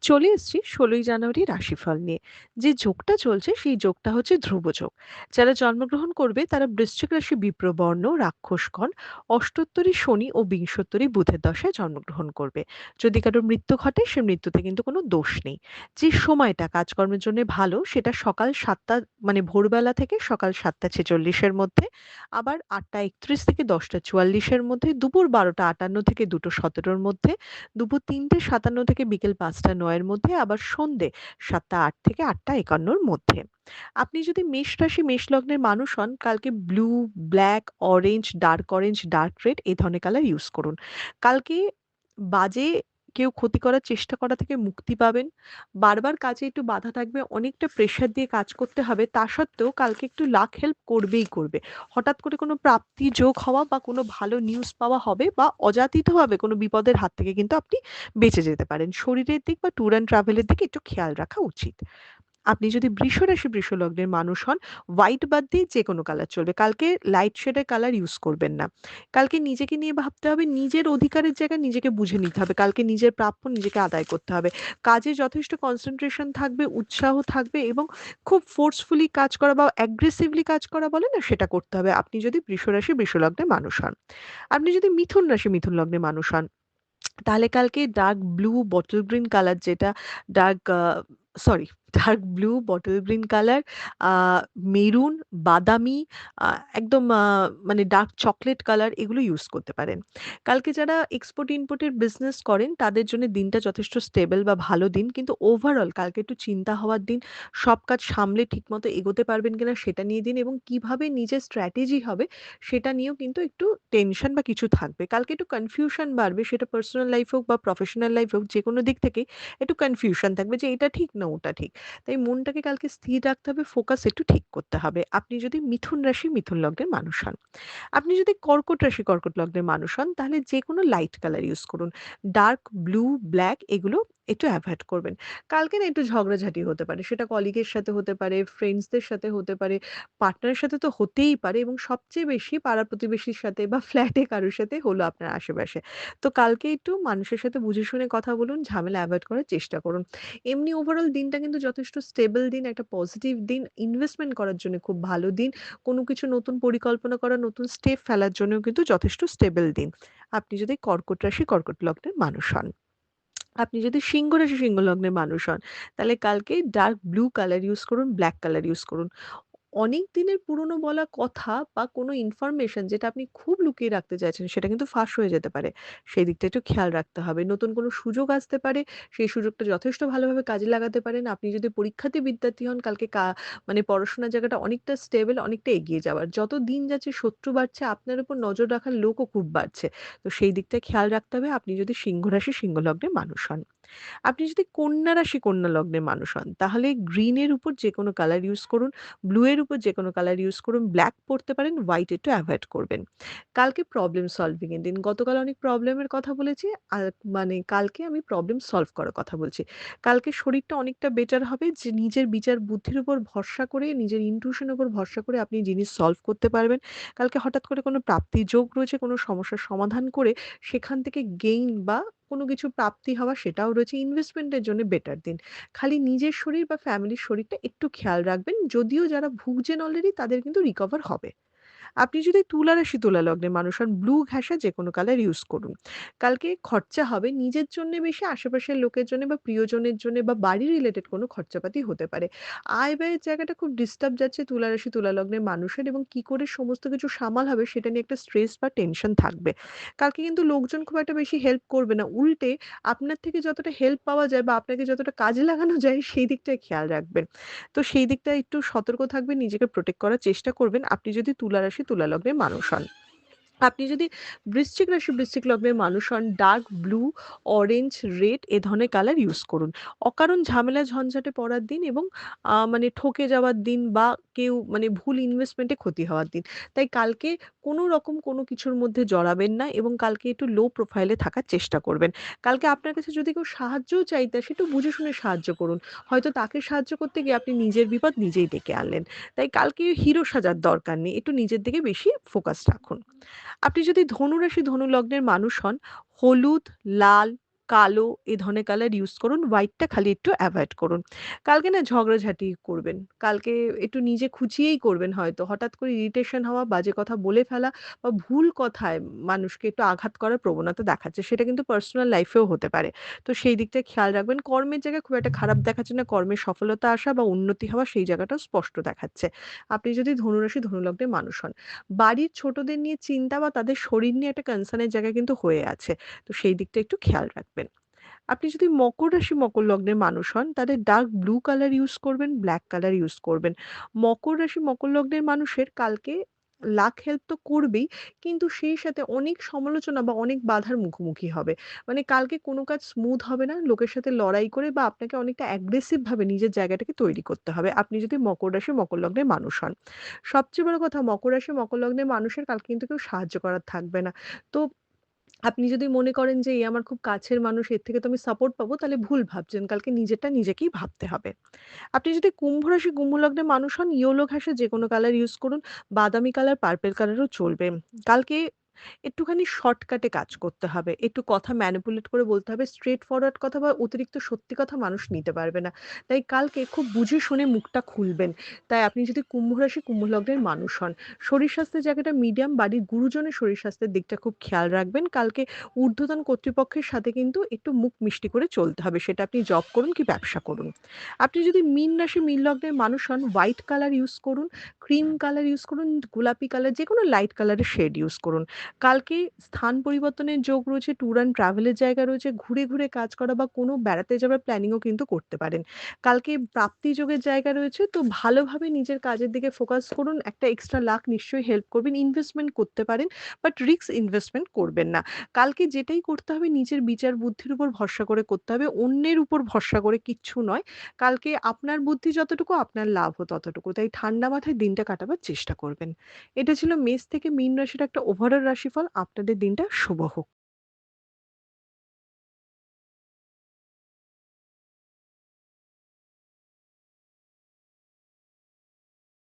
চলে এসেছি ১৬ই জানুয়ারি রাশিফল নিয়ে। যে যোগটা চলছে সেই যোগটা হচ্ছে ধ্রুব যোগ। যারা জন্মগ্রহণ করবে তারা বৃশ্চিক রাশি বিপ্রবর্ণ, রাক্ষসগণ, অষ্টোত্তরী শনি ও বিংশোত্তরী বুধের দশায় জন্মগ্রহণ করবে। যদি কারোর মৃত্যু ঘটে সে মৃত্যুতে কিন্তু কোনো দোষ নেই। যে সময়টা কাজকর্মের জন্য ভালো সেটা সকাল ৭টা মানে ভোরবেলা থেকে সকাল ৭টা ৪৬ এর মধ্যে, আবার ৮টা ৩১ থেকে ১০টা ৪৪ এর মধ্যে, দুপুর ১২টা ৫৮ থেকে ২টো ১৭ এর মধ্যে, দুপুর ৩টে ৫৭ থেকে বিকেল ৫টা ৯ এর মধ্যে, আবার সন্ধ্যে ৭টা ৮ থেকে ৮টা ৫১ এর মধ্যে। আপনি যদি মেষ রাশি মেষ লগ্নের মানুষ হন, কালকে blue, black, orange, dark orange, dark red এই ধরনের কালার ইউজ করুন। কালকে বাজে কেউ ক্ষতি করার চেষ্টা করা থেকে মুক্তি পাবেন। বারবার কাজে একটু বাধা থাকবে, অনেকটা প্রেশার দিয়ে কাজ করতে হবে। তা সত্ত্বেও কালকে একটু লাক হেল্প করবেই করবে। হঠাৎ করে কোনো প্রাপ্তি যোগ হওয়া বা কোনো ভালো নিউজ পাওয়া হবে বা অযাচিতভাবে কোনো বিপদের হাত থেকে কিন্তু আপনি বেঁচে যেতে পারেন। শরীরের দিক বা ট্যুর অ্যান্ড ট্রাভেল এর দিকে একটু খেয়াল রাখা উচিত। আপনি যদি বৃষ রাশি বৃষ লগ্নের মানুষ হন, হোয়াইট বাদ দিয়ে যেকোনো কালার চলবে। কালকে লাইট শেডের কালার ইউজ করবেন না। কালকে নিজেকে নিয়ে ভাবতে হবে, নিজের অধিকারের জায়গায় নিজেকে বুঝে নিতে হবে। কালকে নিজের প্রাপ্য নিজেকে আদায় করতে হবে। কাজে যথেষ্ট কনসেনট্রেশন থাকবে, উৎসাহ থাকবে এবং খুব ফোর্সফুলি কাজ করা বা অ্যাগ্রেসিভলি কাজ করা বলে না, সেটা করতে হবে আপনি যদি বৃষ রাশি বৃষ লগ্নের মানুষ হন। আপনি যদি মিথুন রাশি মিথুন লগ্নের মানুষ হন, তাহলে কালকে dark blue bottle green colour, যেটা dark sorry dark blue bottle green colour, maroon, বাদামি, একদম মানে ডার্ক চকলেট কালার, এগুলো ইউজ করতে পারেন। কালকে যারা এক্সপোর্ট ইম্পোর্টের বিজনেস করেন তাদের জন্য দিনটা যথেষ্ট স্টেবল বা ভালো দিন, কিন্তু ওভারঅল কালকে একটু চিন্তা হওয়ার দিন। সব কাজ সামলে ঠিকমতো এগোতে পারবেন কিনা সেটা নিয়ে দিন, এবং কিভাবে নিজের স্ট্র্যাটেজি হবে সেটা নিয়েও কিন্তু একটু টেনশন বা কিছু থাকবে। কালকে একটু কনফিউশন বাড়বে, সেটা পার্সোনাল লাইফ হোক বা প্রফেশনাল লাইফ হোক, যেকোনো দিক থেকেই একটু কনফিউশন থাকবে যে এটা ঠিক না ওটা ঠিক। তাই মনটাকে কালকে স্থির রাখতে হবে, ফোকাস একটু ঠিক করতে হবে। আপনি যদি মিথুন রাশি মিথুন লগ্নের মানুষ হন। আপনি যদি কর্কট রাশি কর্কট লগ্নের মানুষ হন, তাহলে যেকোনো লাইট কালার ইউজ করুন। ডার্ক ব্লু, ব্ল্যাক এগুলো একটু এভয়েড করবেন। কালকে না একটু ঝগড়াঝাটি হতে পারে। সেটা কলিগের সাথে হতে পারে, ফ্রেন্ডসদের সাথে হতে পারে, পার্টনারের সাথে তো হতেই পারে, এবং সবচেয়ে বেশি পাড়া-প্রতিবেশীর সাথে বা ফ্ল্যাটে কারো সাথে হলো আপনার আশেপাশে। তো কালকে একটু মানুষের সাথে বুঝে শুনে কথা বলুন, ঝামেলা এভয়েড করার চেষ্টা করুন। এমনি ওভারঅল দিনটা কিন্তু যথেষ্ট স্টেবল দিন, একটা পজিটিভ দিন, ইনভেস্টমেন্ট করার জন্য খুব ভালো দিন। কোনো কিছু নতুন পরিকল্পনা করা, নতুন স্টেপ ফেলার জন্যও কিন্তু যথেষ্ট স্টেবল দিন। আপনি যদি কর্কট রাশি কর্কট লগ্নের মানুষ হন। আপনি যদি সিংহ রাশি সিংহ লগ্নের মানুষ হন, তাহলে কালকে ডার্ক ব্লু কালার ইউজ করুন, ব্লাক কালার ইউজ করুন। অনেক দিনের পুরনো বলা কথা বা কোনো ইনফরমেশন যেটা আপনি খুব লুকিয়ে রাখতে চাইছেন সেটা কিন্তু ফাঁস হয়ে যেতে পারে। সেই দিকটা একটু খেয়াল রাখতে হবে। নতুন কোনো সুযোগ আসতে পারে, সেই সুযোগটা যথেষ্ট ভালোভাবে কাজে লাগাতে পারেন। আপনি যদি পরীক্ষার্থী বিদ্যার্থী হন, কালকে মানে পড়াশোনার জায়গাটা অনেকটা স্টেবল, অনেকটা এগিয়ে যাওয়ার। যত দিন যাচ্ছে শত্রু বাড়ছে, আপনার উপর নজর রাখার লোকও খুব বাড়ছে। তো সেই দিকটা খেয়াল রাখতে হবে আপনি যদি সিংহ রাশি সিংহ লগ্নের মানুষ হন। আপনি যদি কন্যা রাশি কন্যা লগ্নের মানুষ হন, তাহলে গ্রিন এর উপর যেকোনো কালার ইউজ করুন, ব্লু এর উপর যেকোনো কালার ইউজ করুন, ব্লাক পড়তে পারেন, হোয়াইট একটু এভয়েড করবেন। কালকে প্রবলেম সলভিং এর দিন। গতকাল অনেক প্রবলেমের কথা বলেছি। আর মানে কালকে আমি প্রবলেম সলভ করার কথা বলছি। কালকে শরীরটা অনেকটা বেটার হবে, যে নিজের বিচার বুদ্ধির উপর ভরসা করে, নিজের ইনটিউশন এর উপর ভরসা করে আপনি জিনিস সলভ করতে পারবেন। কালকে হঠাৎ করে কোনো প্রাপ্তি যোগ রয়েছে, কোনো সমস্যার সমাধান করে সেখান থেকে গেইন বা কোনো কিছু প্রাপ্তি হওয়া সেটাও রয়েছে। ইনভেস্টমেন্টের জন্য বেটার দিন। খালি নিজের শরীর বা ফ্যামিলির শরীরটা একটু খেয়াল রাখবেন। যদিও যারা ভুগছেন অলরেডি তাদের কিন্তু রিকভার হবে। আপনি যদি তুলা রাশি তুলা লগ্নের মানুষ হন, ব্লু ঘেঁষা যেকোনো কালার ইউজ করুন। কালকে খরচা হবে নিজের জন্য বেশি, আশেপাশের লোকের জন্য বা প্রিয়জনের জন্য বা বাড়ি রিলেটেড কোনো খরচাপাতি হতে পারে। আয় ব্যয়ের জায়গাটা খুব ডিস্টার্ব যাচ্ছে তুলা রাশি তুলা লগ্নের মানুষের, এবং কি করে সমস্ত কিছু সামাল হবে সেটা নিয়ে একটা স্ট্রেস বা টেনশন থাকবে। কালকে কিন্তু লোকজন খুব একটা বেশি হেল্প করবে না। উল্টে আপনার থেকে যতটা হেল্প পাওয়া যায় বা আপনাকে যতটা কাজে লাগানো যায় সেই দিকটায় খেয়াল রাখবেন। তো সেই দিকটা একটু সতর্ক থাকবেন, নিজেকে প্রোটেক্ট করার চেষ্টা করবেন আপনি যদি তুলা রাশি তুলা লগ্নের মানুষ হন। আপনি যদি বৃশ্চিক রাশি বৃশ্চিক লগ্নের মানুষ হন, ডার্ক ব্লু, অরেঞ্জ, রেড এ ধরনের কালার ইউজ করুন। অকারণ ঝামেলা ঝঞ্ঝাটে পড়ার দিন, এবং মানে ঠকে যাওয়ার দিন বা কেউ মানে ভুল ইনভেস্টমেন্টে ক্ষতি হওয়ার দিন। তাই কালকে কোনো রকম কোনো কিছুর মধ্যে জড়াবেন না, এবং কালকে একটু লো প্রোফাইলে থাকার চেষ্টা করবেন। কালকে আপনার কাছে যদি কেউ সাহায্যও চাইতে আসে, একটু বুঝে শুনে সাহায্য করুন। হয়তো তাকে সাহায্য করতে গিয়ে আপনি নিজের বিপদ নিজেই ডেকে আনলেন। তাই কালকে হিরো সাজার দরকার নেই। একটু নিজের দিকে বেশি ফোকাস রাখুন। আপনি যদি ধনু রাশি ধনু লগ্নের মানুষ হন, হলুদ, লাল, কালো এ ধরনের কালার ইউজ করুন। হোয়াইটটা খালি একটু এভয়েড করুন। কালকে না ঝগড়াঝাটি করবেন। কালকে একটু নিজে খুঁচিয়েই করবেন হয়তো। হঠাৎ করে ইরিটেশন হওয়া, বাজে কথা বলে ফেলা বা ভুল কথায় মানুষকে একটু আঘাত করার প্রবণতা দেখাচ্ছে। সেটা কিন্তু পার্সোনাল লাইফেও হতে পারে। তো সেই দিকটা খেয়াল রাখবেন। কর্মের জায়গায় খুব একটা খারাপ দেখাচ্ছে না। কর্মে সফলতা আসা বা উন্নতি হওয়া সেই জায়গাটাও স্পষ্ট দেখাচ্ছে। আপনি যদি ধনুরাশি, ধনু লগ্নের মানুষ হন। বাড়ির ছোটদের নিয়ে চিন্তা বা তাদের শরীর নিয়ে একটা কনসার্ন এর জায়গা কিন্তু হয়ে আছে। তো সেই দিকটা একটু খেয়াল রাখবেন। আপনি যদি মকর রাশি, মকর লগ্নের মানুষ হন, তাহলে ডার্ক ব্লু কালার ইউজ করবেন, ব্লাক কালার ইউজ করবেন। মকর রাশি, মকর লগ্নের মানুষের কালকে লাক হেল্প তো করবেই, কিন্তু সেই সাথে অনেক সমালোচনা বা অনেক বাধার মুখোমুখি হবে। মানে কালকে কোনো কাজ স্মুথ হবে না। লোকের সাথে লড়াই করে বা আপনাকে অনেকটা অ্যাগ্রেসিভ ভাবে নিজের জায়গাটাকে তৈরি করতে হবে। আপনি যদি মকর রাশি, মকর লগ্নের মানুষ হন। সবচেয়ে বড় কথা মকর রাশি, মকর লগ্নের মানুষের কালকে কিন্তু কেউ সাহায্য করার থাকবে না। তো আপনি যদি মনে করেন যে এ আমার খুব কাছের মানুষ, এর থেকে তো আমি সাপোর্ট পাবো, তাহলে ভুল ভাবছেন। কালকে নিজেরটা নিজেকেই ভাবতে হবে। আপনি যদি কুম্ভ রাশি, কুম্ভ লগ্নের মানুষ হন, ইয়েলো ঘাসে যেকোনো কালার ইউজ করুন। বাদামি কালার, পার্পল কালারও চলবে। কালকে একটুখানি শর্টকাটে কাজ করতে হবে। একটু কথা ম্যানিপুলেট করে বলতে হবে। স্ট্রেইট ফরওয়ার্ড কথা বা অতিরিক্ত সত্যি কথা মানুষ নিতে পারবে না। তাই কালকে খুব বুঝে শুনে মুখটা খুলবেন। তাই আপনি যদি কুম্ভ রাশি, কুম্ভ লগ্নের মানুষ হন, শরীর স্বাস্থ্যের জায়গাটা মিডিয়াম, বাড়ির গুরুজনের শরীর স্বাস্থ্যের দিকটা খুব খেয়াল রাখবেন। কালকে ঊর্ধ্বতন কর্তৃপক্ষের সাথে কিন্তু একটু মুখ মিষ্টি করে চলতে হবে। সেটা আপনি জব করুন কি ব্যবসা করুন। আপনি যদি মীন রাশি, মীন লগ্নের মানুষ হন, হোয়াইট কালার ইউজ করুন, ক্রিম কালার ইউজ করুন, গোলাপি কালার যেকোনো লাইট কালারের শেড ইউজ করুন। কালকে স্থান পরিবর্তনের যোগ রয়েছে, ট্যুর অ্যান্ড ট্রাভেল এর জায়গা রয়েছে, ঘুরে, ঘুরে কাজ করা বা কোনো বেড়াতে যাওয়ার প্ল্যানিংও কিন্তু করতে পারেন। কালকে প্রাপ্তি যোগের জায়গা রয়েছে, তো ভালোভাবে নিজের কাজের দিকে ফোকাস করুন। একটা এক্সট্রা লাক নিশ্চয়ই হেল্প করবেন। ইনভেস্টমেন্ট করতে পারেন, বাট রিস্ক ইনভেস্টমেন্ট করবেন না। কালকে যেটাই করতে হবে নিজের বিচার বুদ্ধির উপর ভরসা করে করতে হবে। অন্যের উপর ভরসা করে কিচ্ছু নয়। কালকে আপনার বুদ্ধি যতটুকু, আপনার লাভও ততটুকু। তাই ঠান্ডা মাথায় দিনটা কাটাবার চেষ্টা করবেন। এটা ছিল মেষ থেকে মীন রাশির একটা ওভারঅল রাশিফল। আপনাদের দিনটা শুভ হোক।